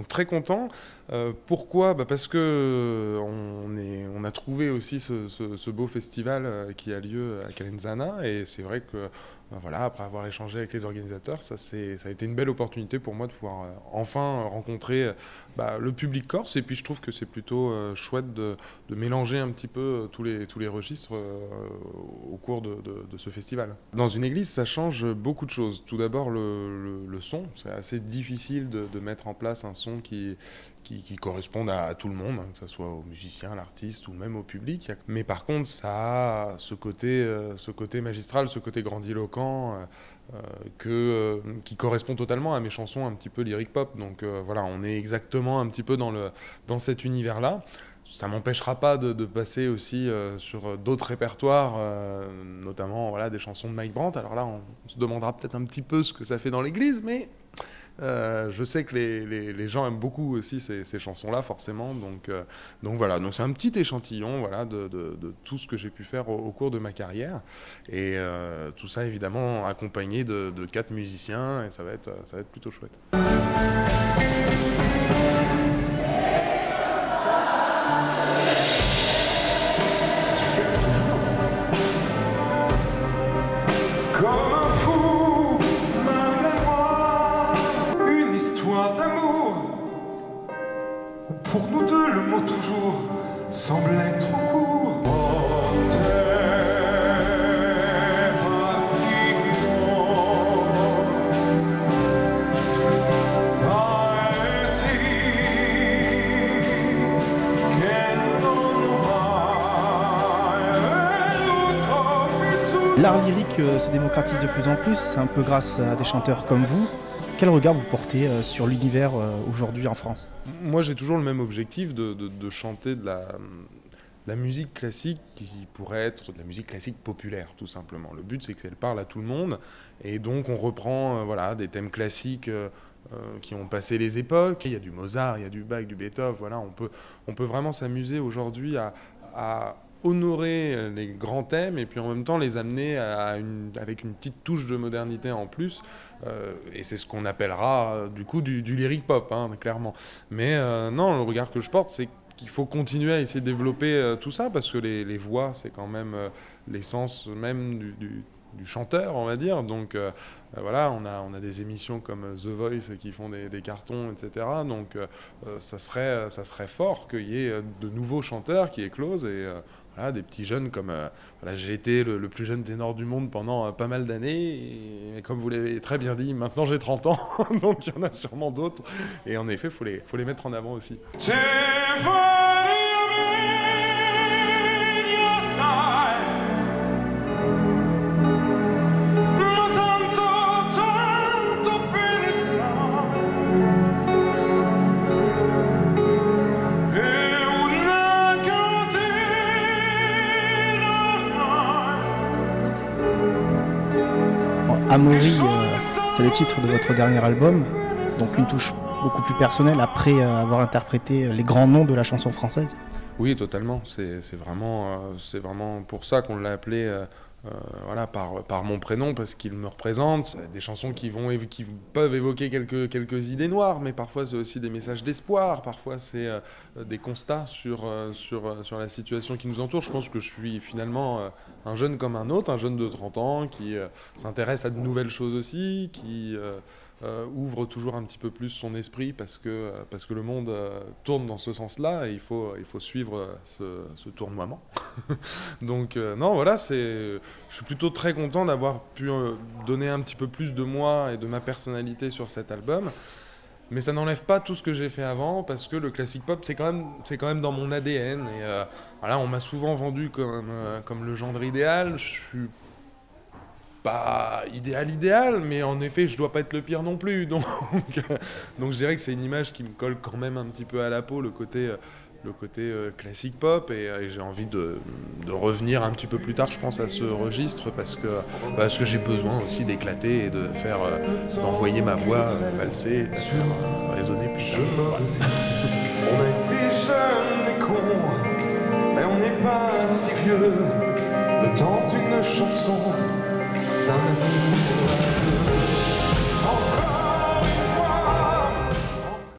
très content. Pourquoi? Parce que on a trouvé aussi ce beau festival qui a lieu à Calenzana, et c'est vrai que voilà, après avoir échangé avec les organisateurs, ça a été une belle opportunité pour moi de pouvoir enfin rencontrer le public corse. Et puis je trouve que c'est plutôt chouette de mélanger un petit peu tous les registres au cours de ce festival. Dans une église, ça change beaucoup de choses. Tout d'abord, le son. C'est assez difficile de mettre en place un son qui corresponde à tout le monde, hein, que ce soit aux musiciens, à l'artiste ou même au public. Mais par contre, ça a ce côté magistral, ce côté grandiloquent qui correspond totalement à mes chansons un petit peu lyric pop. Donc voilà, on est exactement un petit peu dans cet univers-là. Ça ne m'empêchera pas de passer aussi sur d'autres répertoires, notamment voilà, des chansons de Mike Brandt. Alors là, on se demandera peut-être un petit peu ce que ça fait dans l'église, mais je sais que les gens aiment beaucoup aussi ces chansons-là, forcément. Donc voilà, donc c'est un petit échantillon voilà, de tout ce que j'ai pu faire au cours de ma carrière. Et tout ça, évidemment, accompagné de 4 musiciens, et ça va être plutôt chouette. Pour nous deux, le mot toujours semble être court. L'art lyrique se démocratise de plus en plus, un peu grâce à des chanteurs comme vous. Quel regard vous portez sur l'univers aujourd'hui en France? Moi, j'ai toujours le même objectif de chanter de la musique classique qui pourrait être de la musique classique populaire, tout simplement. Le but, c'est qu'elle parle à tout le monde. Et donc, on reprend voilà, des thèmes classiques qui ont passé les époques. Il y a du Mozart, il y a du Bach, du Beethoven. Voilà, on peut vraiment s'amuser aujourd'hui à honorer les grands thèmes et puis en même temps les amener avec une petite touche de modernité en plus. Et c'est ce qu'on appellera du coup du lyric pop, hein, clairement. Mais non, le regard que je porte, c'est qu'il faut continuer à essayer de développer tout ça, parce que les voix, c'est quand même l'essence même du chanteur, on va dire. Donc voilà, on a des émissions comme The Voice qui font des cartons, etc. Donc ça serait fort qu'il y ait de nouveaux chanteurs qui éclosent, et voilà, des petits jeunes comme... voilà, j'ai été le plus jeune ténor du monde pendant pas mal d'années, et comme vous l'avez très bien dit, maintenant j'ai 30 ans, donc il y en a sûrement d'autres. Et en effet, faut les mettre en avant aussi. Amaury, c'est le titre de votre dernier album, donc une touche beaucoup plus personnelle après avoir interprété les grands noms de la chanson française. Oui, totalement. C'est vraiment pour ça qu'on l'a appelé voilà, par mon prénom, parce qu'il me représente. Des chansons qui peuvent évoquer quelques idées noires, mais parfois c'est aussi des messages d'espoir, parfois c'est des constats sur la situation qui nous entoure. Je pense que je suis finalement un jeune comme un autre, un jeune de 30 ans qui s'intéresse à de nouvelles choses aussi, qui ouvre toujours un petit peu plus son esprit, parce que le monde tourne dans ce sens-là, et il faut suivre ce tournoiement. Donc non, voilà, je suis plutôt très content d'avoir pu donner un petit peu plus de moi et de ma personnalité sur cet album. Mais ça n'enlève pas tout ce que j'ai fait avant, parce que le classique pop, c'est quand même dans mon ADN. Et voilà, on m'a souvent vendu comme le gendre idéal. Je suis pas idéal, mais en effet, je dois pas être le pire non plus. Donc je dirais que c'est une image qui me colle quand même un petit peu à la peau, le côté classique pop, et j'ai envie de revenir un petit peu plus tard, je pense, à ce registre, parce que j'ai besoin aussi d'éclater et d'envoyer ma voix valser, et de faire résonner plus ça. On a été jeunes et cons, mais on n'est pas si vieux. Le temps d'une chanson